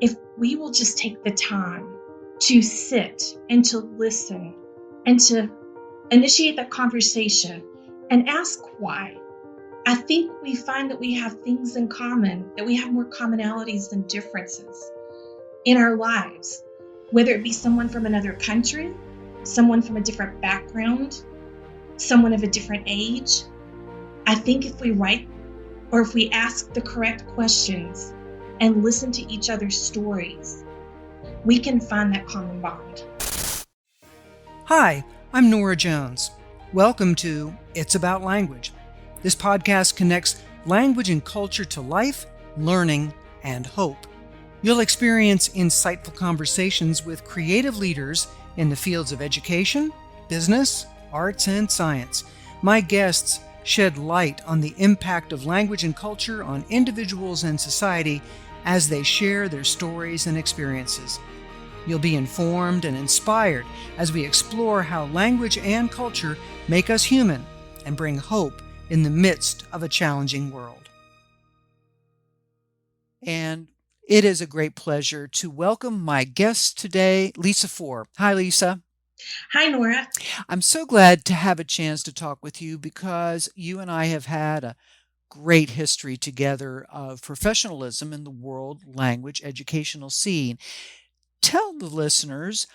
if we will just take the time to sit and to listen and to initiate that conversation and ask why, I think we find that we have things in common, that we have more commonalities than differences in our lives, whether it be someone from another country, someone from a different background, someone of a different age. I think if we write or if we ask the correct questions and listen to each other's stories, we can find that common bond. Hi, I'm Norah Jones. Welcome to It's About Language. This podcast connects language and culture to life, learning, and hope. You'll experience insightful conversations with creative leaders in the fields of education, business, arts, and science. My guests shed light on the impact of language and culture on individuals and society as they share their stories and experiences. You'll be informed and inspired as we explore how language and culture make us human and bring hope in the midst of a challenging world. And it is a great pleasure to welcome my guest today, Lisa Fore. Hi, Lisa. Hi, Norah. I'm so glad to have a chance to talk with you because you and I have had a great history together of professionalism in the world language educational scene. Tell the listeners,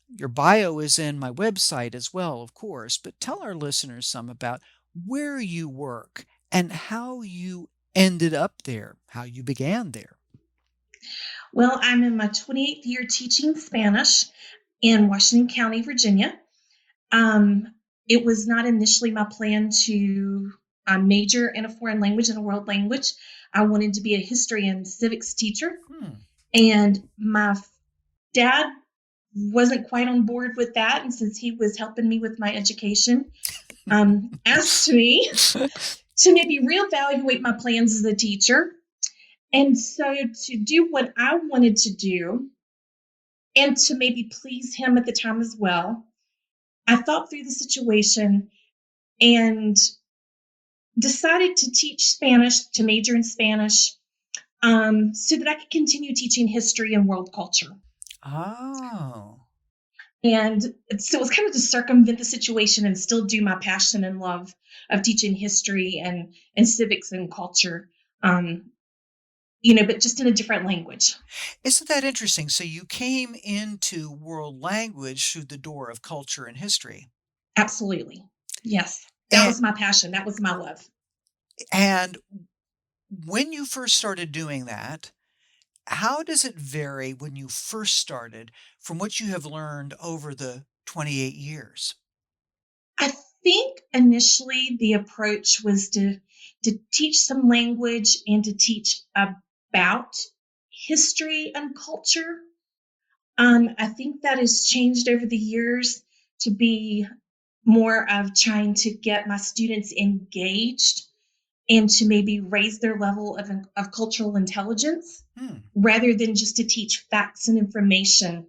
your bio is in my website as well, of course, but tell our listeners some about where you work and how you ended up there, how you began there. Well, I'm in my 28th year teaching Spanish in Washington County, Virginia. It was not initially my plan to major in a foreign language and a world language. I wanted to be a history and civics teacher. And my dad wasn't quite on board with that. And since he was helping me with my education, asked me to maybe reevaluate my plans as a teacher. And so to do what I wanted to do and to maybe please him at the time as well, I thought through the situation and decided to teach Spanish, to major in Spanish, so that I could continue teaching history and world culture. Oh. And so it was kind of to circumvent the situation and still do my passion and love of teaching history and civics and culture, but just in a different language. Isn't that interesting? So you came into world language through the door of culture and history. Absolutely. Yes. That was my passion. That was my love. And when you first started doing that, how does it vary when you first started from what you have learned over the 28 years? I think initially the approach was to teach some language and to teach about history and culture. I think that has changed over the years to be more of trying to get my students engaged and to maybe raise their level of cultural intelligence rather than just to teach facts and information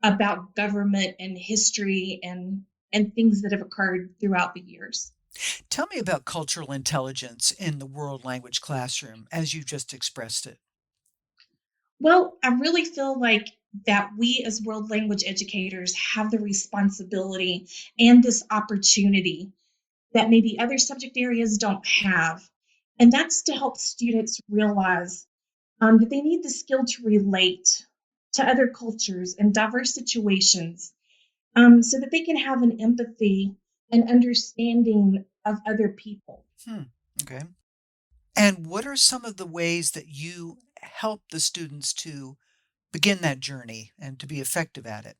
about government and history and things that have occurred throughout the years. Tell me about cultural intelligence in the world language classroom as you just expressed it. Well, I really feel like that we as world language educators have the responsibility and this opportunity that maybe other subject areas don't have. And that's to help students realize that they need the skill to relate to other cultures and diverse situations so that they can have an empathy and understanding of other people. Okay. And what are some of the ways that you help the students to begin that journey and to be effective at it?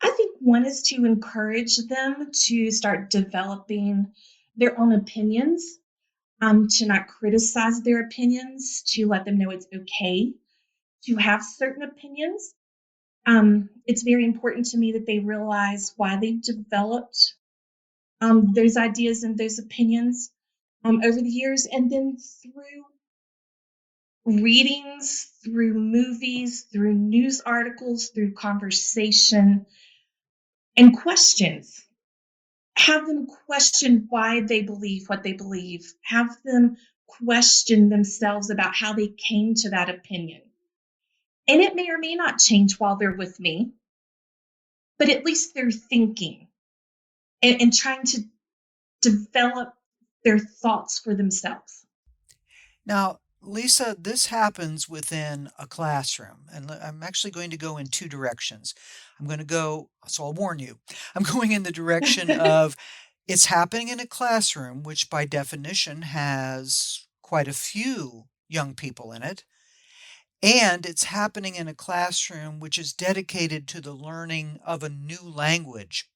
I think one is to encourage them to start developing their own opinions, to not criticize their opinions, to let them know it's okay to have certain opinions. It's very important to me that they realize why they've developed those ideas and those opinions over the years, and then through readings, through movies, through news articles, through conversation and questions. Have them question why they believe what they believe. Have them question themselves about how they came to that opinion. And it may or may not change while they're with me, but at least they're thinking and trying to develop their thoughts for themselves. Now, Lisa, this happens within a classroom, and I'm actually going to go in two directions. I'm going to go, so I'll warn you, I'm going in the direction of it's happening in a classroom, which by definition has quite a few young people in it. And it's happening in a classroom which is dedicated to the learning of a new language.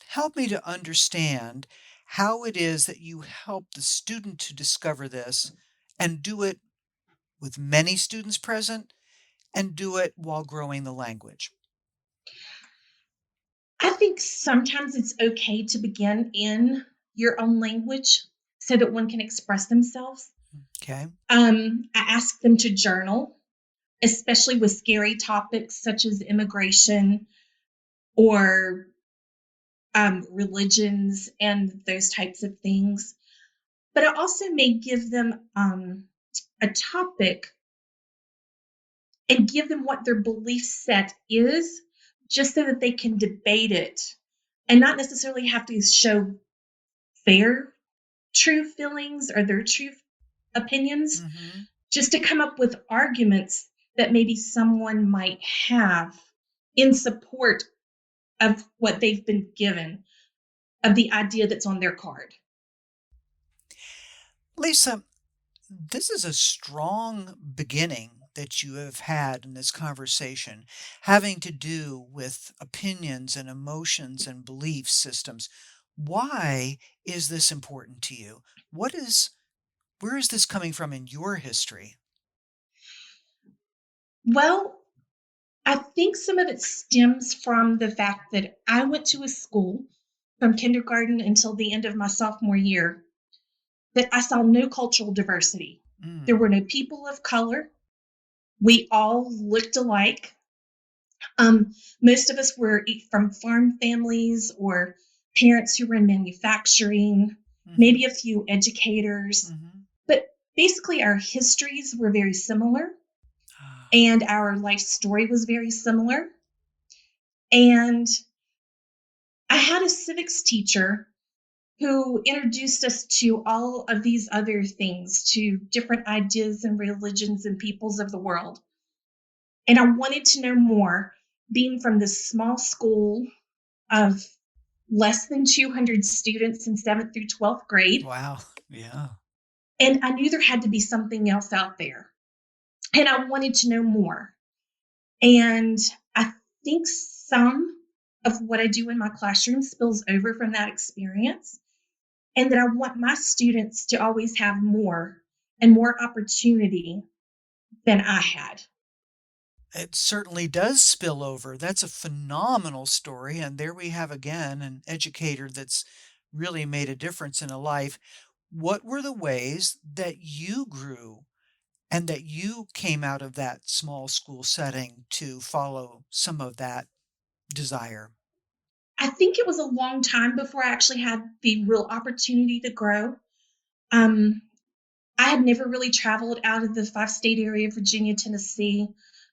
Help me to understand how it is that you help the student to discover this and do it with many students present and do it while growing the language. I think sometimes it's okay to begin in your own language so that one can express themselves. Okay. I ask them to journal, especially with scary topics such as immigration or religions and those types of things. But I also may give them a topic and give them what their belief set is, just so that they can debate it and not necessarily have to show their true feelings or their true opinions, Mm-hmm. just to come up with arguments that maybe someone might have in support of what they've been given, of the idea that's on their card. Lisa, this is a strong beginning that you have had in this conversation, having to do with opinions and emotions and belief systems. Why is this important to you? Where is this coming from in your history? Well, I think some of it stems from the fact that I went to a school from kindergarten until the end of my sophomore year that I saw no cultural diversity. There Mm, were no people of color. We all looked alike. Most of us were from farm families or parents who were in manufacturing, mm-hmm, maybe a few educators, mm-hmm. but basically our histories were very similar Ah, and our life story was very similar. And I had a civics teacher who introduced us to all of these other things, to different ideas and religions and peoples of the world. And I wanted to know more, being from this small school of less than 200 students in 7th through 12th grade. wow. Yeah. And I knew there had to be something else out there. And I wanted to know more. And I think some of what I do in my classroom spills over from that experience. And that I want my students to always have more and more opportunity than I had. It certainly does spill over. That's a phenomenal story. And there we have again an educator that's really made a difference in a life. What were the ways that you grew and that you came out of that small school setting to follow some of that desire? I think it was a long time before I actually had the real opportunity to grow. Um, I had never really traveled out of the 5 state area: Virginia, Tennessee,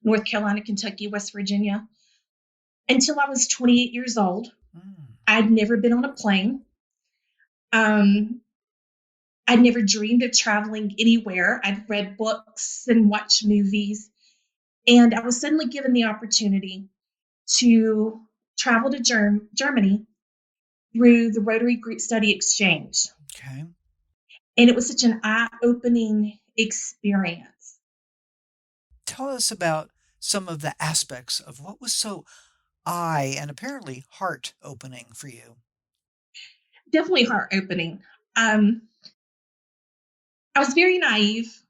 North Carolina, Kentucky, West Virginia, until I was 28 years old. Mm, I'd never been on a plane. Um, I'd never dreamed of traveling anywhere. I'd read books and watched movies. And I was suddenly given the opportunity to travel to Germany through the Rotary Group Study Exchange. okay. And it was such an eye opening experience. Tell us about some of the aspects of what was so eye and apparently heart opening for you. Definitely heart opening. Um, I was very naive.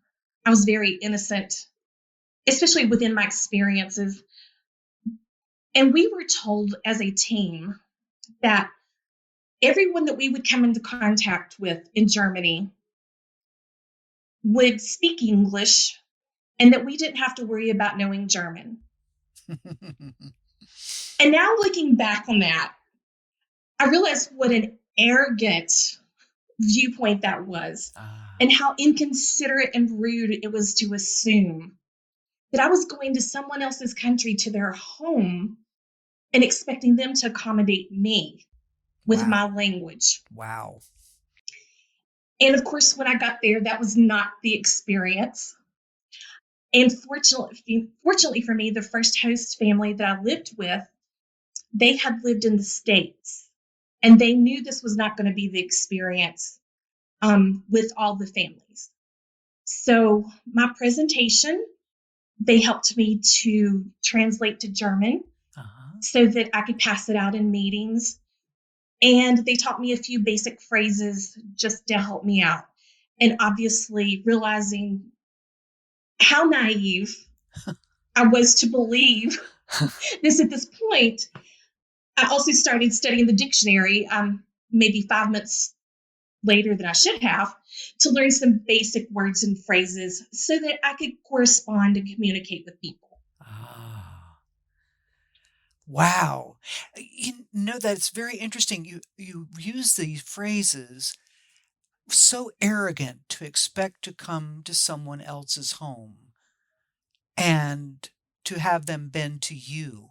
I was very innocent, especially within my experiences. And we were told as a team that everyone that we would come into contact with in Germany would speak English and that we didn't have to worry about knowing German. And now looking back on that, I realized what an arrogant viewpoint that was Ah, and how inconsiderate and rude it was to assume that I was going to someone else's country, to their home, and expecting them to accommodate me with Wow. my language. Wow. And of course, when I got there, that was not the experience. And fortunately for me, the first host family that I lived with, they had lived in the States, and they knew this was not going to be the experience with all the families. So my presentation, they helped me to translate to German so that I could pass it out in meetings. And they taught me a few basic phrases just to help me out. And obviously, realizing how naive I was to believe this at this point, I also started studying the dictionary maybe 5 months later than I should have, to learn some basic words and phrases so that I could correspond and communicate with people. Ah. Wow. You know, that's very interesting. You use these phrases, so arrogant to expect to come to someone else's home and to have them bend to you.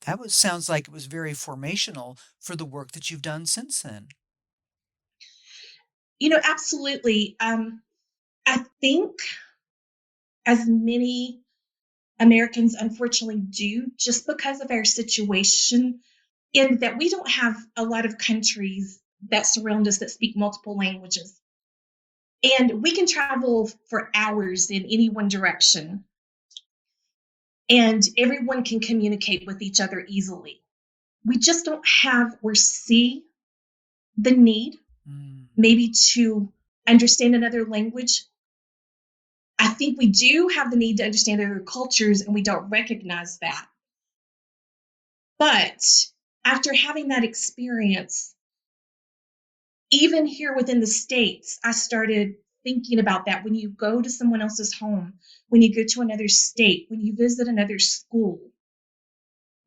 That was sounds like it was very formational for the work that you've done since then. Absolutely. I think, as many Americans unfortunately do, just because of our situation, in that we don't have a lot of countries that surround us that speak multiple languages. And we can travel for hours in any one direction, and everyone can communicate with each other easily. We just don't have or see the need, Mm. maybe, to understand another language. I think we do have the need to understand other cultures, and we don't recognize that. But after having that experience, even here within the States, I started thinking about that. When you go to someone else's home, when you go to another state, when you visit another school,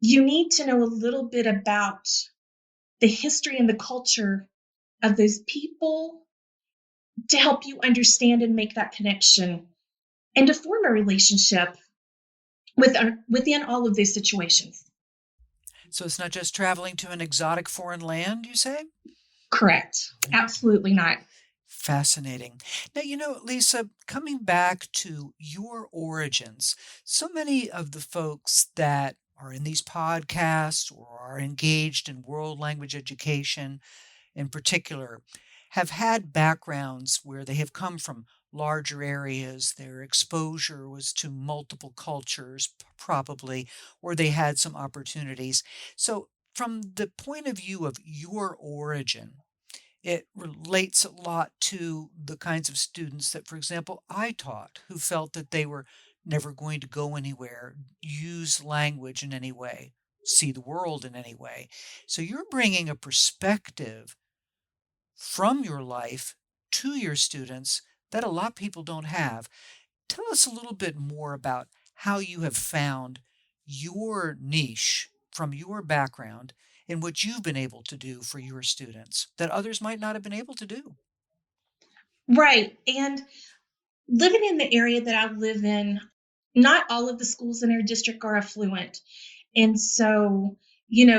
you need to know a little bit about the history and the culture of those people to help you understand and make that connection and to form a relationship within all of these situations. So it's not just traveling to an exotic foreign land, you say? Correct. Absolutely not. Fascinating. Now, Lisa, coming back to your origins, so many of the folks that are in these podcasts or are engaged in world language education in particular have had backgrounds where they have come from larger areas. Their exposure was to multiple cultures, probably, or they had some opportunities. So, from the point of view of your origin, it relates a lot to the kinds of students that, for example, I taught who felt that they were never going to go anywhere, use language in any way, see the world in any way. So you're bringing a perspective from your life to your students that a lot of people don't have. Tell us a little bit more about how you have found your niche from your background and what you've been able to do for your students that others might not have been able to do. Right. And living in the area that I live in, not all of the schools in our district are affluent. And so,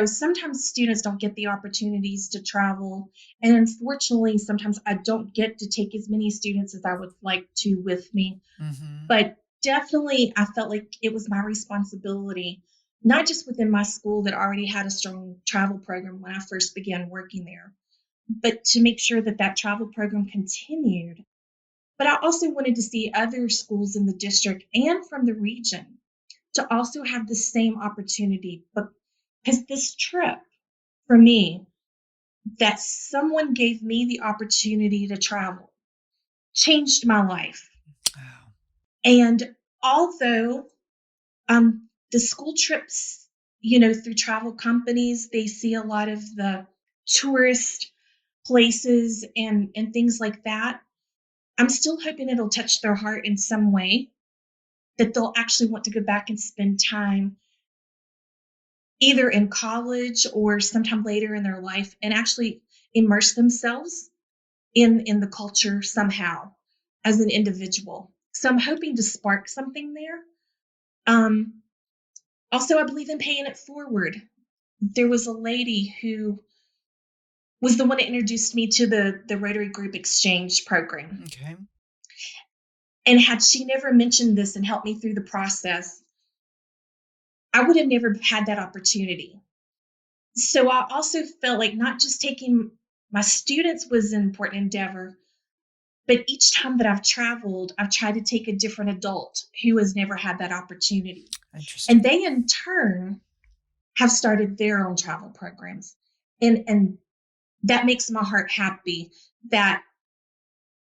sometimes students don't get the opportunities to travel. And unfortunately, sometimes I don't get to take as many students as I would like to with me. Mm-hmm. But definitely, I felt like it was my responsibility, not just within my school that already had a strong travel program when I first began working there, but to make sure that that travel program continued. But I also wanted to see other schools in the district and from the region to also have the same opportunity. But because this trip, for me, that someone gave me the opportunity to travel, changed my life. Wow. And although the school trips, through travel companies, they see a lot of the tourist places and things like that, I'm still hoping it'll touch their heart in some way, that they'll actually want to go back and spend time either in college or sometime later in their life and actually immerse themselves in the culture somehow as an individual. So I'm hoping to spark something there. Um, Also, I believe in paying it forward. There was a lady who was the one that introduced me to the Rotary Group Exchange program. Okay. And had she never mentioned this and helped me through the process, I would have never had that opportunity. So I also felt like not just taking my students was an important endeavor, but each time that I've traveled, I've tried to take a different adult who has never had that opportunity. Interesting. And they in turn have started their own travel programs. And that makes my heart happy that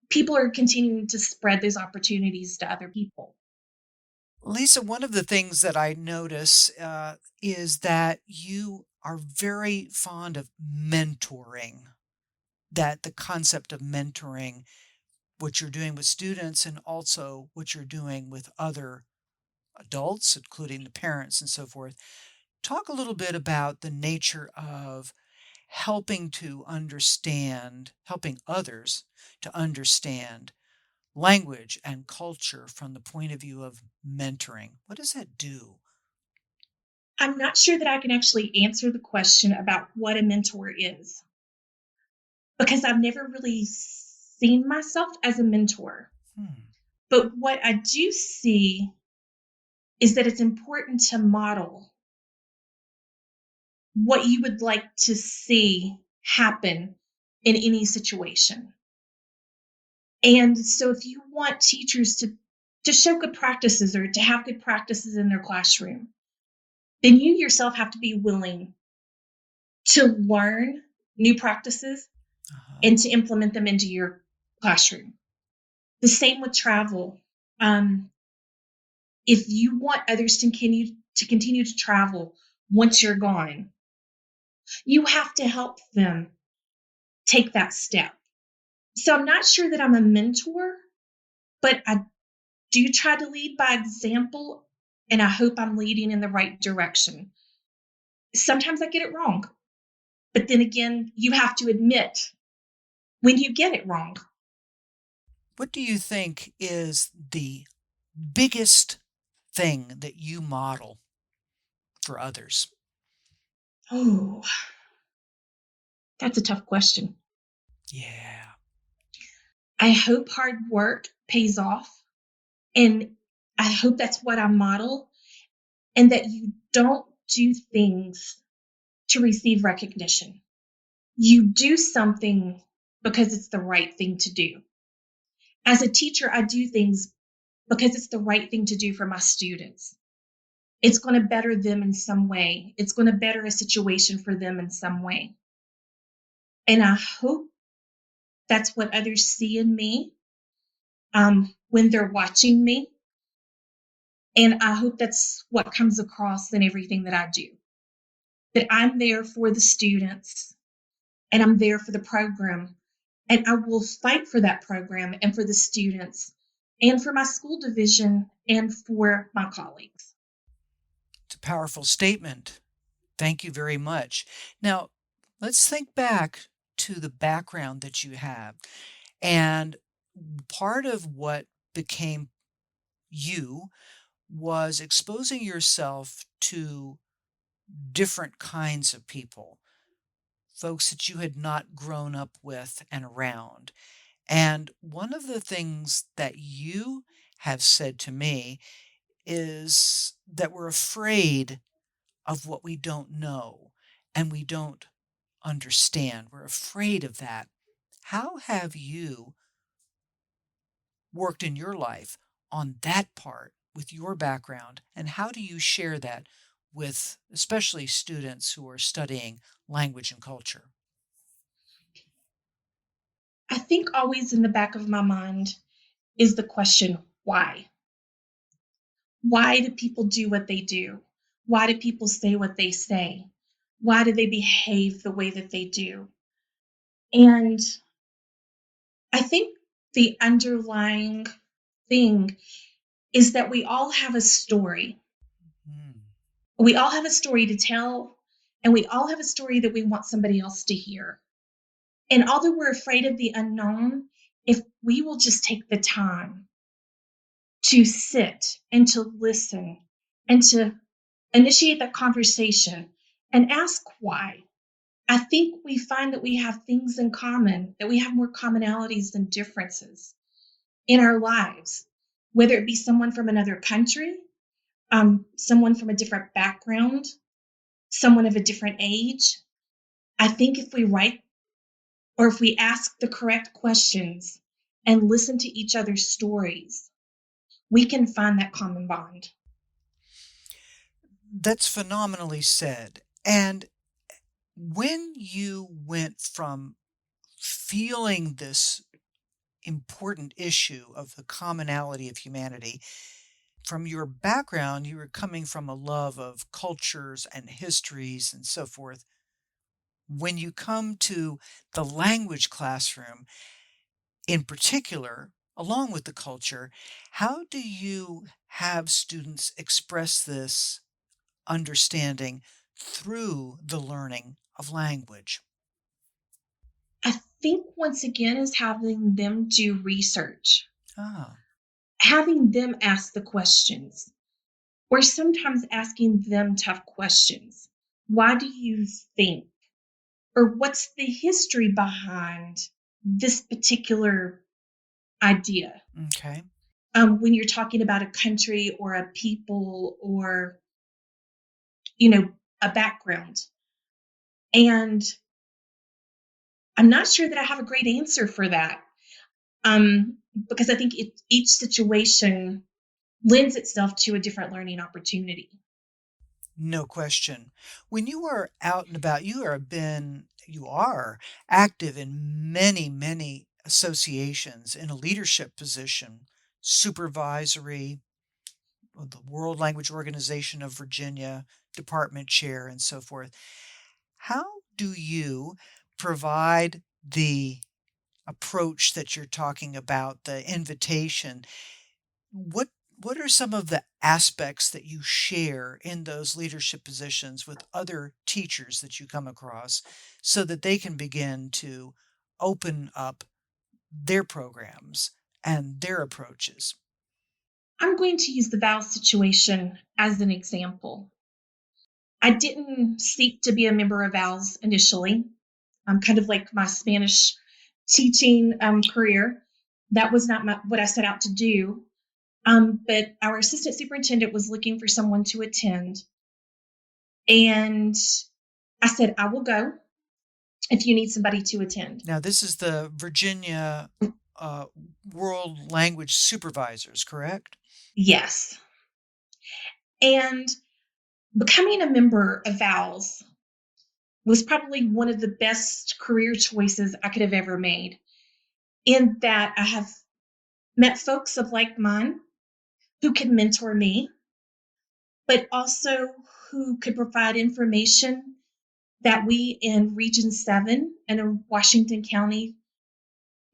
people are continuing to spread those opportunities to other people. Lisa, one of the things that I notice is that you are very fond of mentoring, that the concept of mentoring, what you're doing with students and also what you're doing with other adults, including the parents and so forth. Talk a little bit about the nature of helping others to understand language and culture from the point of view of mentoring. What does that do? I'm not sure that I can actually answer the question about what a mentor is because I've never really seen myself as a mentor. Hmm. But what I do see is that it's important to model what you would like to see happen in any situation. And so if you want teachers to show good practices or to have good practices in their classroom, then you yourself have to be willing to learn new practices Uh-huh. and to implement them into your classroom. The same with travel. Um, if you want others to continue to travel once you're gone, you have to help them take that step. So I'm not sure that I'm a mentor, but I do try to lead by example, and I hope I'm leading in the right direction. Sometimes I get it wrong, but then again, you have to admit when you get it wrong. What do you think is the biggest thing that you model for others? Oh, that's a tough question. Yeah. I hope hard work pays off, and I hope that's what I model, and that you don't do things to receive recognition. You do something because it's the right thing to do. As a teacher, I do things because it's the right thing to do for my students. It's going to better them in some way. It's going to better a situation for them in some way. And I hope that's what others see in me when they're watching me. And I hope that's what comes across in everything that I do. That I'm there for the students and I'm there for the program. And I will fight for that program and for the students and for my school division and for my colleagues. It's a powerful statement. Thank you very much. Now, let's think back to the background that you have. And part of what became you was exposing yourself to different kinds of people, folks that you had not grown up with and around. And one of the things that you have said to me is that we're afraid of what we don't know and we don't understand. We're afraid of that. How have you worked in your life on that part with your background? And how do you share that with especially students who are studying language and culture? I think always in the back of my mind is the question, why? Why do people do what they do? Why do people say what they say? Why do they behave the way that they do? And I think the underlying thing is that we all have a story. Hmm. We all have a story to tell, and we all have a story that we want somebody else to hear. And although we're afraid of the unknown, if we will just take the time to sit and to listen and to initiate that conversation and ask why. I think we find that we have things in common, that we have more commonalities than differences in our lives, whether it be someone from another country, someone from a different background, someone of a different age. I think if we write or if we ask the correct questions and listen to each other's stories, we can find that common bond. That's phenomenally said. And when you went from feeling this important issue of the commonality of humanity, from your background, you were coming from a love of cultures and histories and so forth. When you come to the language classroom in particular, along with the culture, how do you have students express this understanding through the learning of language? I think once again is having them do research, Ah, having them ask the questions, or sometimes asking them tough questions. Why do you think? Or what's the history behind this particular idea? okay. When you're talking about a country or a people or, you know, a background. And I'm not sure that I have a great answer for that, because I think each situation lends itself to a different learning opportunity. No question. When you are out and about, you are active in many, many associations in a leadership position, supervisory, the World Language Organization of Virginia, department chair, and so forth. How do you provide the approach that you're talking about, the invitation? What what are some of the aspects that you share in those leadership positions with other teachers that you come across so that they can begin to open up their programs and their approaches? I'm going to use the vow situation as an example. I didn't seek to be a member of VALS initially. Kind of like my Spanish teaching career. That was not what I set out to do. But our assistant superintendent was looking for someone to attend. And I said, I will go if you need somebody to attend. Now, this is the Virginia uh, World Language Supervisors, correct? Yes. And becoming a member of VALS was probably one of the best career choices I could have ever made, in that I have met folks of like mind who could mentor me, but also who could provide information that we in Region 7 and in Washington County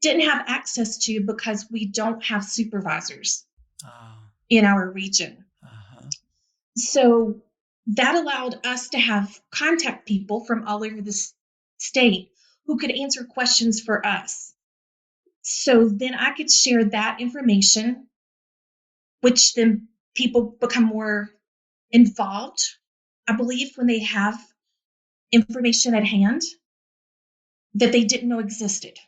didn't have access to because we don't have supervisors Ah, in our region. uh-huh. So that allowed us to have contact people from all over the state who could answer questions for us. So then I could share that information, which then people become more involved, I believe, when they have information at hand that they didn't know existed.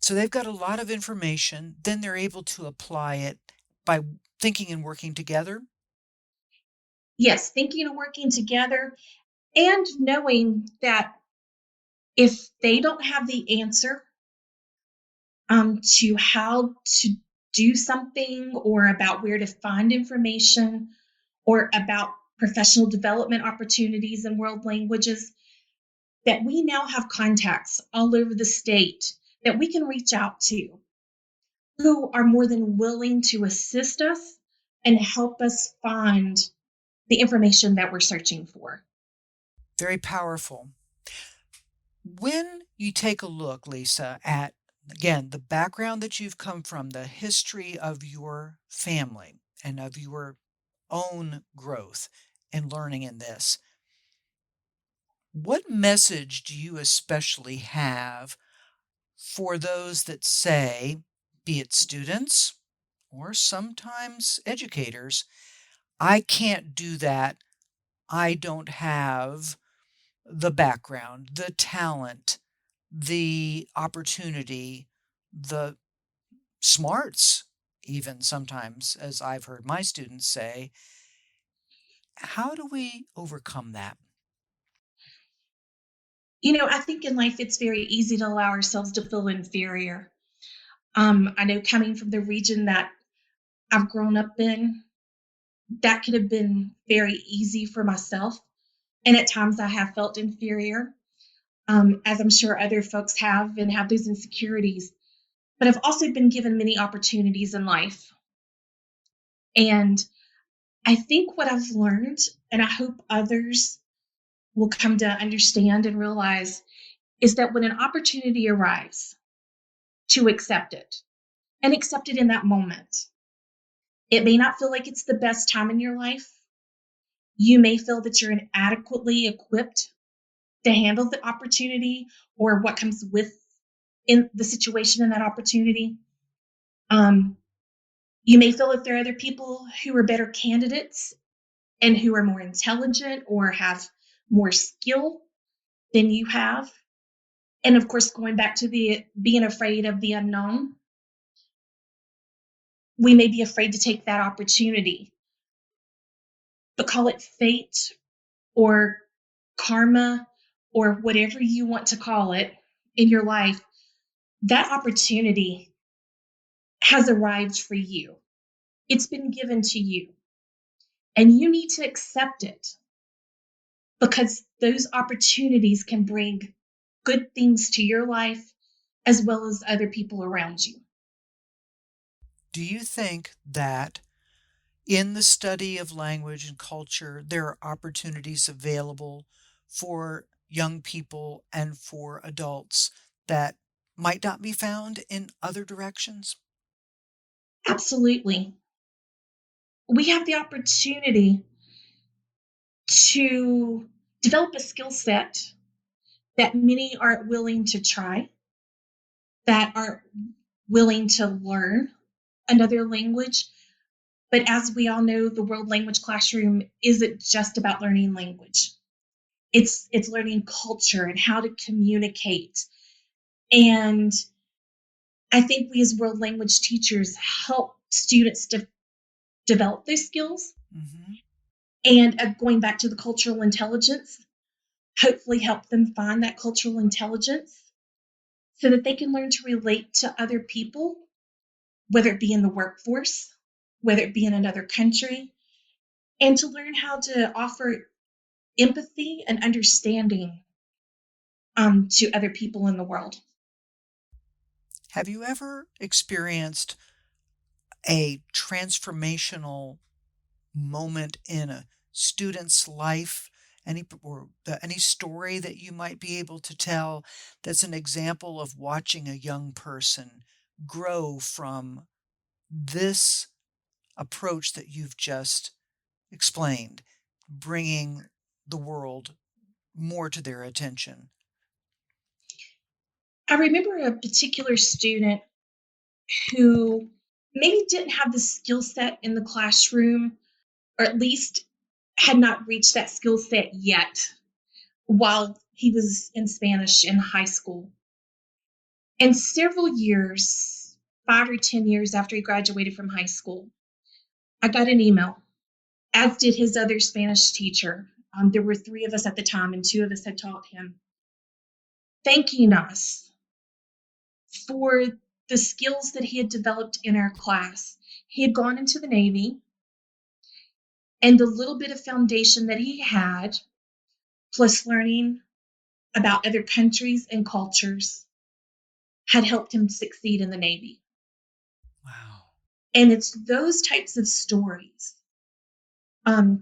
So they've got a lot of information, then they're able to apply it by thinking and working together. Yes, thinking and working together and knowing that if they don't have the answer to how to do something or about where to find information or about professional development opportunities in world languages, that we now have contacts all over the state that we can reach out to who are more than willing to assist us and help us find the information that we're searching for. Very powerful. When you take a look, Lisa, at again the background that you've come from, the history of your family and of your own growth and learning in this, what message do you especially have for those that say, be it students or sometimes educators, I can't do that. I don't have the background, the talent, the opportunity, the smarts, even sometimes, as I've heard my students say. How do we overcome that? I think in life it's very easy to allow ourselves to feel inferior. I know coming from the region that I've grown up in, that could have been very easy for myself. And at times I have felt inferior, as I'm sure other folks have and have those insecurities. But I've also been given many opportunities in life. And I think what I've learned, and I hope others will come to understand and realize, is that when an opportunity arrives, to accept it and accept it in that moment. It may not feel like it's the best time in your life. You may feel that you're inadequately equipped to handle the opportunity or what comes with in the situation in that opportunity. Um, you may feel that there are other people who are better candidates and who are more intelligent or have more skill than you have. And of course, going back to the being afraid of the unknown, we may be afraid to take that opportunity, but call it fate or karma or whatever you want to call it in your life. That opportunity has arrived for you. It's been given to you, and you need to accept it because those opportunities can bring good things to your life as well as other people around you. Do you think that in the study of language and culture, there are opportunities available for young people and for adults that might not be found in other directions? Absolutely. We have the opportunity to develop a skill set that many aren't willing to try, that aren't willing to learn another language. But as we all know, the World Language Classroom isn't just about learning language. It's learning culture and how to communicate. And I think we as world language teachers help students to develop those skills. Hmm. And going back to the cultural intelligence, hopefully help them find that cultural intelligence so that they can learn to relate to other people, whether it be in the workforce, whether it be in another country, and to learn how to offer empathy and understanding to other people in the world. Have you ever experienced a transformational moment in a student's life? Any story that you might be able to tell that's an example of watching a young person grow from this approach that you've just explained, bringing the world more to their attention? I remember a particular student who maybe didn't have the skill set in the classroom, or at least had not reached that skill set yet while he was in Spanish in high school. And several years, 5 or 10 years after he graduated from high school, I got an email, as did his other Spanish teacher. There were three of us at the time, and two of us had taught him, thanking us for the skills that he had developed in our class. He had gone into the Navy, and the little bit of foundation that he had, plus learning about other countries and cultures, had helped him succeed in the Navy. Wow. And it's those types of stories.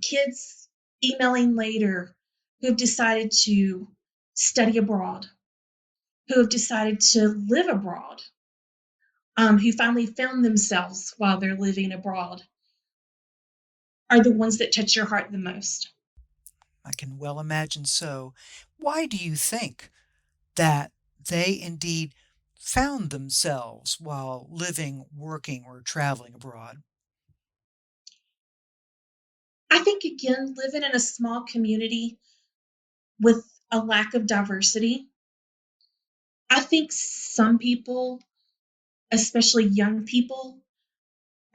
Kids emailing later who have decided to study abroad, who have decided to live abroad, who finally found themselves while they're living abroad, are the ones that touch your heart the most. I can well imagine so. Why do you think that they indeed found themselves while living, working, or traveling abroad? I think, again, living in a small community with a lack of diversity, I think some people, especially young people,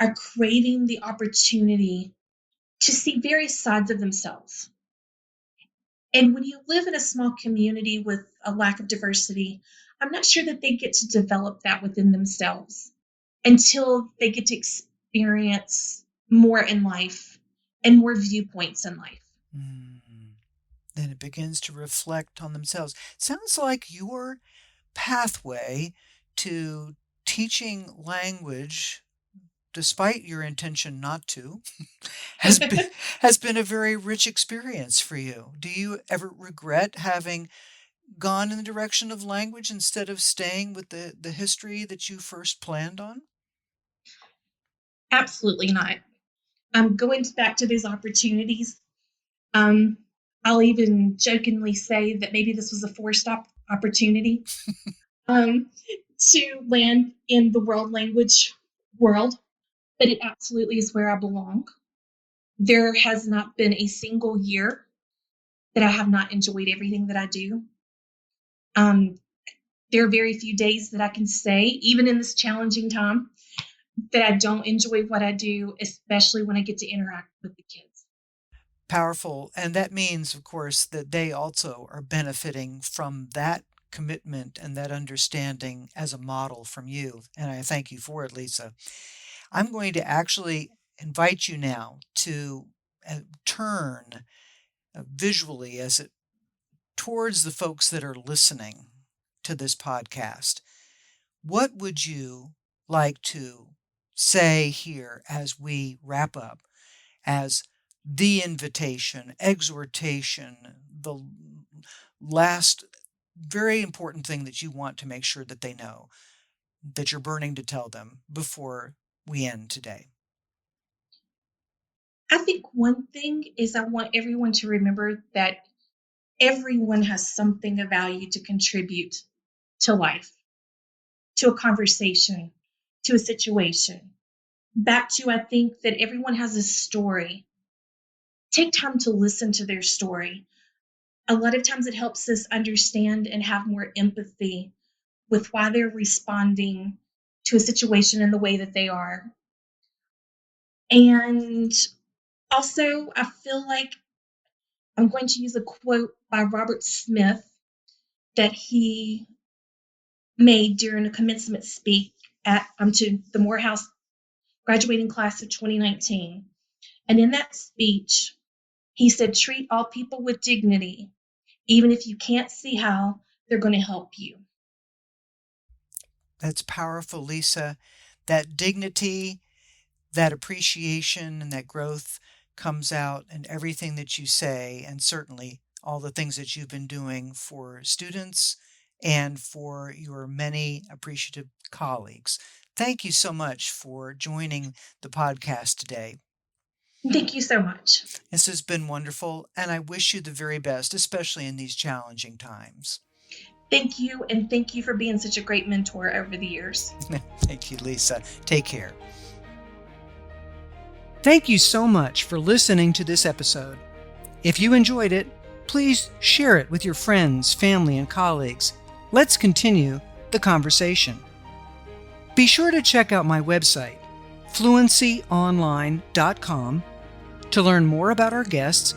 are craving the opportunity to see various sides of themselves. And when you live in a small community with a lack of diversity, I'm not sure that they get to develop that within themselves until they get to experience more in life and more viewpoints in life. Then it begins to reflect on themselves. Sounds like your pathway to teaching language, despite your intention not to, has been has been a very rich experience for you. Do you ever regret having gone in the direction of language instead of staying with the history that you first planned on? Absolutely not. Going back to those opportunities, um, I'll even jokingly say that maybe this was a forced opportunity um, to land in the world language world, but it absolutely is where I belong. There has not been a single year that I have not enjoyed everything that I do. Um, there are very few days that I can say, even in this challenging time, that I don't enjoy what I do, especially when I get to interact with the kids. Powerful. And that means, of course, that they also are benefiting from that commitment and that understanding as a model from you. And I thank you for it, Lisa. I'm going to actually invite you now to turn visually as it towards the folks that are listening to this podcast. What would you like to say here as we wrap up as the invitation, exhortation, the last very important thing that you want to make sure that they know, that you're burning to tell them before we end today? I think one thing is I want everyone to remember that everyone has something of value to contribute to life, to a conversation, to a situation. Back to, I think that everyone has a story. Take time to listen to their story. A lot of times it helps us understand and have more empathy with why they're responding to a situation in the way that they are. And also, I feel like I'm going to use a quote by Robert Smith that he made during a commencement speech to the Morehouse graduating class of 2019. And in that speech, he said, treat all people with dignity, even if you can't see how they're going to help you. That's powerful, Lisa. That dignity, that appreciation, and that growth comes out in everything that you say, and certainly all the things that you've been doing for students and for your many appreciative colleagues. Thank you so much for joining the podcast today. Thank you so much. This has been wonderful, and I wish you the very best, especially in these challenging times. Thank you, and thank you for being such a great mentor over the years. Thank you, Lisa. Take care. Thank you so much for listening to this episode. If you enjoyed it, please share it with your friends, family, and colleagues. Let's continue the conversation. Be sure to check out my website, fluencyonline.com, to learn more about our guests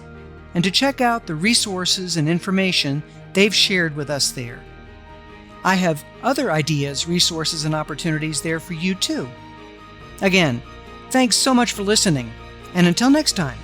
and to check out the resources and information they've shared with us there. I have other ideas, resources, and opportunities there for you too. Again, thanks so much for listening, and until next time,